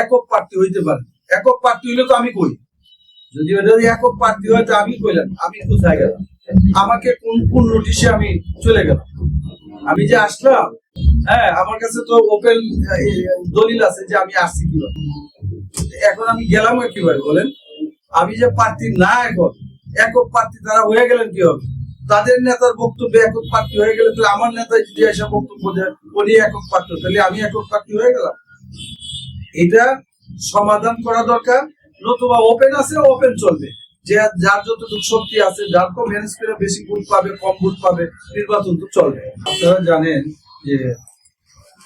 একক প্রার্থী হইতে পারে। একক প্রার্থী হইলে তো আমি কই, যদি একক প্রার্থী হয় তো আমি কইলাম, আমি কোথায় গেলাম? আমাকে কোন নোটিশে আমি চলে গেলাম? আমি যে আসলাম, হ্যাঁ, আমার কাছে তো ওপেন দলিল আছে যে আমি আসছি কিভাবে। এখন আমি গেলাম কিভাবে বলেন? আমি যে প্রার্থী না, এখন একক প্রার্থী তারা হয়ে গেলেন কি হবে? তাদের নেতার বক্তব্যে একক প্রার্থী হয়ে গেলে তাহলে আমার নেতা যদি এসে বক্তব্য দেয় উনি একক প্রার্থী, তাহলে আমি একক প্রার্থী হয়ে গেলাম। এটা সমাধান করা দরকার। নতুবা ওপেন আছে, ওপেন চলবে, যে যার যতটুকু শক্তি আছে, যার কম ম্যানেজ করে বেশি ভোট পাবে, কম ভোট পাবে, নির্বাচন তো চলবে। আপনারা জানেন যে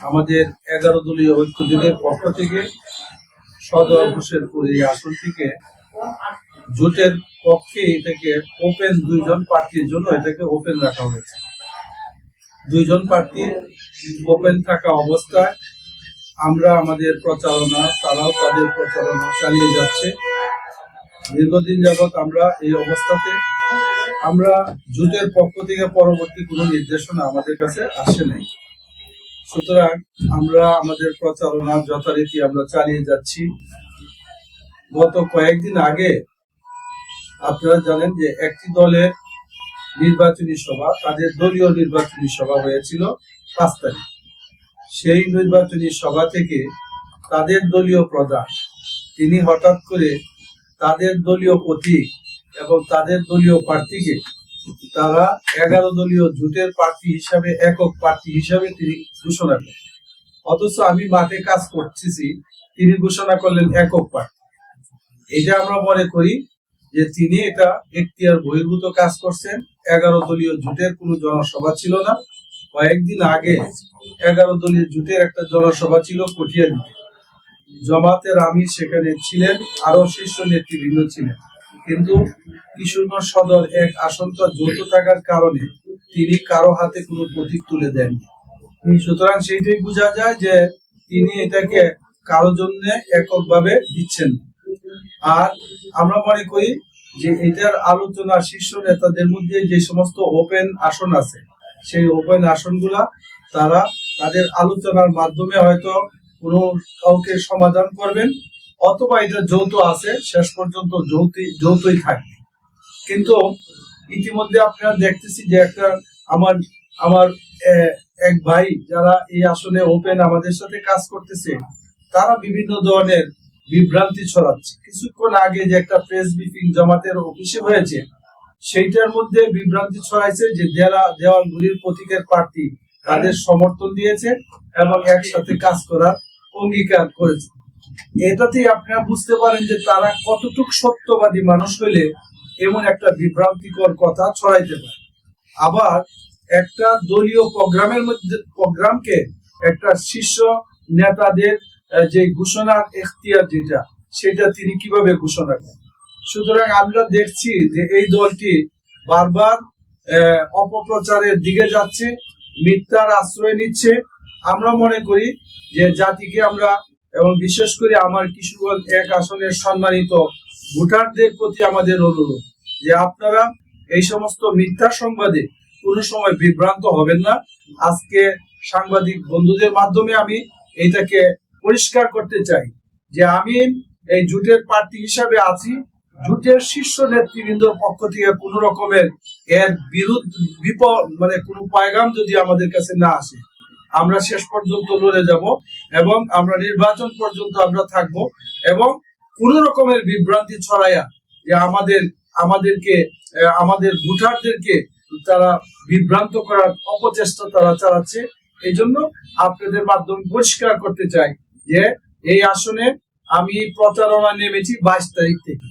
আমাদের 11 দলীয় ঐক্য জোটের পক্ষ থেকে সদর হোসেনপুর এই আসন থেকে জোটের পক্ষে এটাকে ওপেন, 2 জন প্রার্থীর জন্য এটাকে ওপেন রাখা হয়েছে। 2 জন প্রার্থী ওপেন থাকা অবস্থায় আমরা আমাদের প্রচারণা, তারাও তাদের প্রচারণা চালিয়ে যাচ্ছে। দীর্ঘদিন যাবৎ আমরা এই অবস্থাতে, আমরা জোটের পক্ষ থেকে পরবর্তী কোনো নির্দেশনা আমাদের কাছে আসে নাই। সুতরাং আমরা আমাদের প্রচারণা যথারীতি আমরা চালিয়ে যাচ্ছি। গত কয়েকদিন আগে আপনারা জানেন যে একটি দলের নির্বাচনী সভা, তাদের দলীয় নির্বাচনী সভা হয়েছিল 5 তারিখ। সেই নির্বাচনী সভা থেকে তাদের দলীয় প্রধান তিনি হঠাৎ করে তাদের দলীয় প্রতীক এবং তাদের দলীয় প্রার্থীকে তারা 11 দলীয় জোটের প্রার্থী হিসাবে, একক প্রার্থী হিসাবে তিনি ঘোষণা করেন। অথচ আমি মাঠে কাজ করতেছি, তিনি ঘোষণা করলেন একক প্রার্থী। এটা আমরা মনে করি যে তিনি এটা এখতিয়ার বহির্ভূত কাজ করছেন। 11 দলীয় জোটের কোনো জনসভা ছিল না। কয়েকদিন আগে 11 দলীয় জোটের একটা জনসভা ছিল কঠিয়াদিতে। জামাতের আমির সেখানে ছিলেন, আরো শীর্ষ নেতৃবৃন্দ ছিলেন, কিন্তু কিশোরগঞ্জ সদর এক আসনটা যৌথ থাকার কারণে তিনি কারো হাতে কোনো প্রতীক তুলে দেননি। সুতরাং সেইটাই বোঝা যায় যে তিনি এটাকে কারো জন্য এককভাবে দিচ্ছেন। আর আমরা মনে করি যে এটার আলোচনা শীর্ষ নেতাদের মধ্যে যে সমস্ত ওপেন আসন আছে, সেই ওপেন আসনগুলা তারা তাদের আলোচনার মাধ্যমে হয়তো কোনো কাউকে সমাধান করবেন, অথবা এটা যৌথ আছে, শেষ পর্যন্ত যৌথই থাকবে। কিন্তু ইতিমধ্যে আপনারা দেখতেছি যে একটা আমার এক ভাই যারা এই আসনে ওপেন আমাদের সাথে কাজ করতেছে, তারা বিভিন্ন ধরনের বিভ্রান্তি ছড়াচ্ছে। কিছুক্ষণ আগে যে একটা প্রেস ব্রিফিং জামাতের অফিসে হয়েছে, সেইটার মধ্যে বিভ্রান্তি ছড়াইছে যে দেওয়ালগুলির প্রতীকের প্রার্থী তাদের সমর্থন দিয়েছে এবং একসাথে কাজ করার অঙ্গীকার করেছে। এটাতেই আপনারা বুঝতে পারেন যে তারা কতটুকু সত্যবাদী মানুষ হইলে এমন একটা বিভ্রান্তিকর কথা ছড়াইতে পারে। আবার একটা দলীয় প্রোগ্রামকে একটা শীর্ষ নেতাদের যে ঘোষণার এখতিয়ার যেটা, সেটা তিনি কিভাবে ঘোষণা করেন। সুতরাং আমরা দেখছি যে এই দলটি বারবার অপপ্রচারের দিকে যাচ্ছে, মিথ্যার আশ্রয় নিচ্ছে। আমরা মনে করি যে জাতিকে আমরা, এবং বিশেষ করে আমার কিশোরগঞ্জ 1 আসনের সম্মানিত ভোটারদের প্রতি আমাদের অনুরোধ যে আপনারা এই সমস্ত মিথ্যা সংবাদে কোনো সময় বিভ্রান্ত হবেন না। আজকে সাংবাদিক বন্ধুদের মাধ্যমে আমি এটাকে পরিষ্কার করতে চাই যে আমি এই জোটের প্রার্থী হিসাবে আছি। জোটের শীর্ষ নেতৃবৃন্দর পক্ষ থেকে কোন রকমের এর মানে কোনো পয়গাম যদি আমাদের কাছে না আসে, আমরা শেষ পর্যন্ত লড়ে যাব এবং আমরা নির্বাচন পর্যন্ত আমরা থাকব। এবং কোন রকমের বিভ্রান্তি ছড়াইয়া যে আমাদেরকে আমাদের ভোটারদেরকে তারা বিভ্রান্ত করার অপচেষ্টা তারা চালাচ্ছে। এই জন্য আপনাদের মাধ্যমে পরিষ্কার করতে চাই যে এই আসনে আমি প্রচারণা নেমেছি 22 তারিখ থেকে,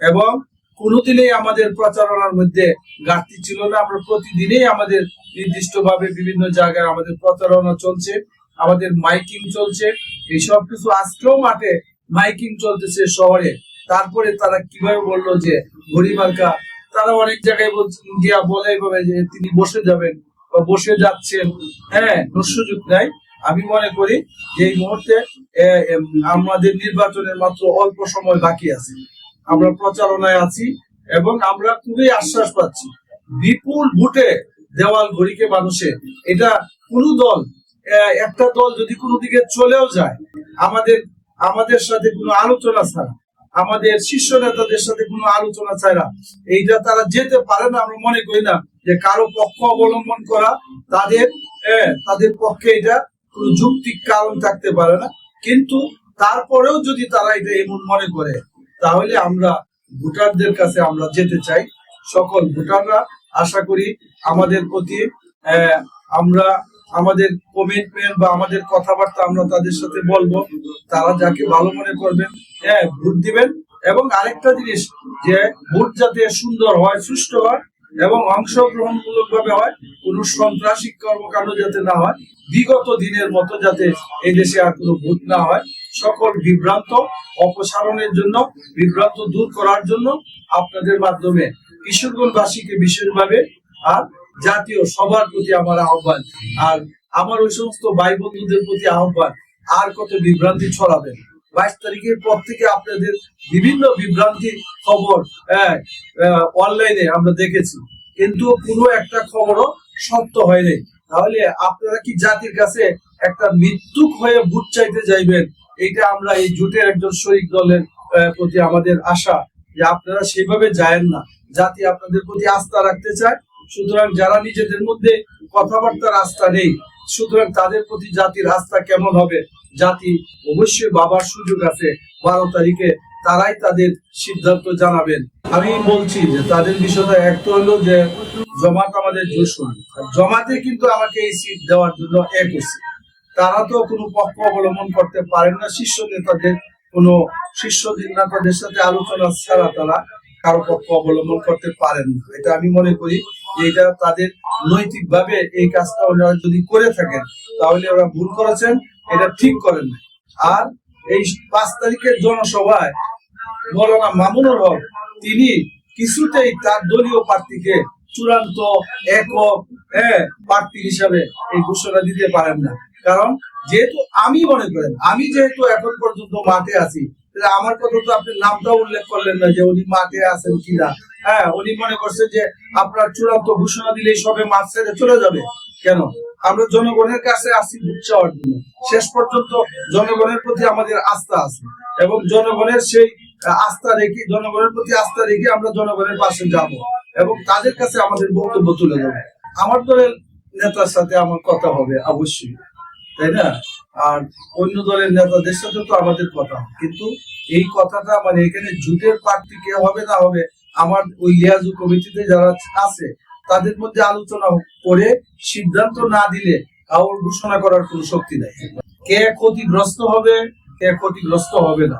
এবং কোনোদিনই আমাদের প্রচারণার মধ্যে ঘাটতি ছিল না। আমরা প্রতিদিনই আমাদের নির্দিষ্টভাবে বিভিন্ন জায়গায় আমাদের প্রচারণা চলছে, আমাদের মাইকিং চলছে, এইসব কিছু। আজকেও মাঠে মাইকিং চলতেছে শহরে। তারপরে তারা কিভাবে বললো যে গরিমার্কা, তারা অনেক জায়গায় গিয়া বলে এইভাবে যে তিনি বসে যাবেন বা বসে যাচ্ছেন। হ্যাঁ, সুযোগ নাই। আমি মনে করি যে এই মুহূর্তে আমাদের নির্বাচনের মাত্র অল্প সময় বাকি আছে, আমরা প্রচারণায় আছি এবং আমরা খুবই আশ্বাস পাচ্ছি বিপুল ভোটে দেওয়াল ঘড়িকে মানুষে। এটা কোনো দল, একটা দল যদি কোনো দিকে চলেও যায়, আমাদের আমাদের সাথে কোনো আলোচনা ছাড়া, আমাদের শীর্ষ নেতাদের সাথে কোনো আলোচনা ছাড়া এইটা তারা যেতে পারে না। আমরা মনে করি না যে কারো পক্ষ অবলম্বন করা তাদের পক্ষে এটা কোনো যৌক্তিক কারণ থাকতে পারে না। কিন্তু তারপরেও যদি তারা এটা এমন মনে করে, তাহলে আমরা ভোটারদের কাছে আমরা যেতে চাই। সকল ভোটাররা আশা করি আমাদের প্রতি আমরা আমাদের কমিটমেন্ট বা আমাদের কথাবার্তা আমরা তাদের সাথে বলবো, তারা যাকে ভালো মনে করবেন ভোট দিবেন। এবং আরেকটা জিনিস, যে ভোট যাতে সুন্দর হয়, সুষ্ঠু হয় এবং অংশগ্রহণমূলক ভাবে হয়, কোন সন্ত্রাসী কর্মকাণ্ড যাতে না হয়, বিগত দিনের মতো যাতে এই দেশে আর কোনো ভোট না হয়, সকল বিভ্রান্ত অপসারণের জন্য, বিভ্রান্ত দূর করার জন্য আপনাদের মাধ্যমে কিশোরগঞ্জবাসীকে বিশেষভাবে আর জাতীয় সবার প্রতি আমার আহ্বান, আর আমার ওই সমস্ত ভাই বন্ধুদের প্রতি আহ্বান, আর কত বিভ্রান্তি ছড়াবেন। 22 তারিখের পর থেকে আপনাদের বিভিন্ন বিভ্রান্তি খবর অনলাইনে আমরা দেখেছি, কিন্তু কোনো একটা খবরও সত্য হয়নি। তাহলে আপনারা কি জাতির কাছে একটা মৃত্যুক হয়ে ভোট চাইতে যাইবেন? এইটা আমরা এই জোটের একজন শরিক দলের প্রতি আমাদের আশা, যে আপনারা সেভাবে যায়েন না। জাতি আপনাদের প্রতি আস্থা রাখতে চায়। সুতরাং যারা নিজেদের মধ্যে কথাবার্তার আস্থা নেই, সুতরাং তাদের প্রতি জাতির আস্থা কেমন হবে? জাতি অবশ্যই ভাবার সুযোগ আছে। 12 তারিখে তারাই তাদের সিদ্ধান্ত জানাবেন। আমি বলছি যে তাদের বিষয়টা একটা হলো যে জমাত আমাদের জোশন, জমাতে কিন্তু আমাকে এই সিট দেওয়ার জন্য করছে। তারা তো কোনো পক্ষ অবলম্বন করতে পারেন না, শীর্ষ নেতাদের সাথে আলোচনা ছাড়া তারা কারো পক্ষ অবলম্বন করতে পারেন না। এটা আমি মনে করি যে এটা তাদের নৈতিকভাবে এই কাজটা ওরা যদি করে থাকেন, তাহলে ওরা ভুল করেছেন, এটা ঠিক করেন না। আর এই 5 তারিখের জনসভায় মৌলানা মামুনুর হক তিনি কিছুতেই তার দলীয় প্রার্থীকে চূড়ান্ত একক প্রার্থী হিসাবে এই ঘোষণা দিতে পারেন না। কারণ যেহেতু আমি মনে করেন, আমি যেহেতু এখন পর্যন্ত মাঠে আছি, আমার কথা তো আপনি নামটাও উল্লেখ করলেন না যে উনি মাঠে আছেন কিনা। উনি মনে করছেন যে আপনার চূড়ান্ত ঘোষণা দিলেই সবে মাঠ ছেড়ে চলে যাবে। কেন? আমরা জনগণের কাছে আসি ভোট চাওয়ার জন্য। শেষ পর্যন্ত জনগণের প্রতি আমাদের আস্থা আছে এবং জনগণের সেই আস্থা রেখে, জনগণের প্রতি আস্থা রেখে আমরা জনগণের পাশে যাব এবং তাদের কাছে আমাদের বক্তব্য তুলে দেবো। আমার দলের নেতার সাথে আমার কথা হবে অবশ্যই, তাই না? আর অন্য দলের নেতাদের সাথে তো আমাদের কথা, কিন্তু এই কথাটা মানে এখানে জোটের প্রার্থী কে হবে না হবে, আমার ওই লিয়াজু কমিটিতে যারা আছে তাদের মধ্যে আলোচনা করে সিদ্ধান্ত না দিলে কাউর ঘোষণা করার কোন শক্তি নেই। কে ক্ষতিগ্রস্ত হবে, কে ক্ষতিগ্রস্ত হবে না,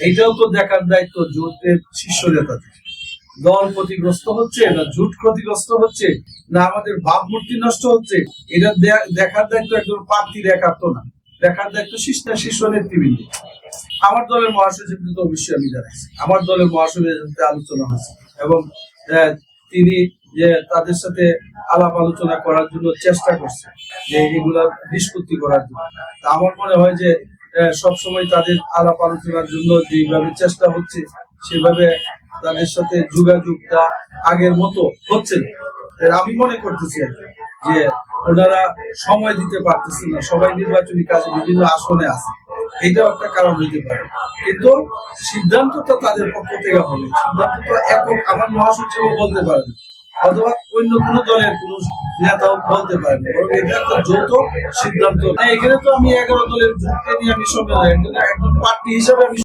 এইটাও তো দেখার দায়িত্ব জোটের শীর্ষ নেতাদের। দল ক্ষতিগ্রস্ত হচ্ছে না জোট ক্ষতিগ্রস্ত হচ্ছে না আমাদের ভাবমূর্তি নষ্ট হচ্ছে, এটা দেখার দায়িত্ব একজন প্রার্থীর একাত্ম না, দেখার দায়িত্ব শীর্ষ নেতৃবৃন্দ। আমার দলের মহাসচিবকে তো অবশ্যই আমি জানাইছি, আমার দলের মহাসচিবের সাথে আলোচনা হয়েছে এবং তিনি যে তাদের সাথে আলাপ আলোচনা করার জন্য চেষ্টা করছে, যে এগুলা নিষ্পত্তি করার জন্য। আমার মনে হয় যে সবসময় তাদের আলাপ আলোচনার জন্য যেভাবে চেষ্টা হচ্ছে, সেভাবে তাদের সাথে যোগাযোগটা আগের মতো হচ্ছে না। আমি মনে করতেছি যে ওনারা সময় দিতে পারতেছে না, সবাই নির্বাচনী কাজে বিভিন্ন আসনে আছে, এটাও একটা কারণ হইতে পারে। কিন্তু সিদ্ধান্ত তো তাদের পক্ষ থেকে হবে, সিদ্ধান্ত তো একক আমার মহাসচিব বলতে পারেন, অথবা অন্য কোন দলের কোন নেতাও বলতে পারেন, এটা একটা যৌথ সিদ্ধান্ত। এখানে তো আমি 11 দলের জোটকে নিয়ে আমি একজন প্রার্থী হিসাবে আমি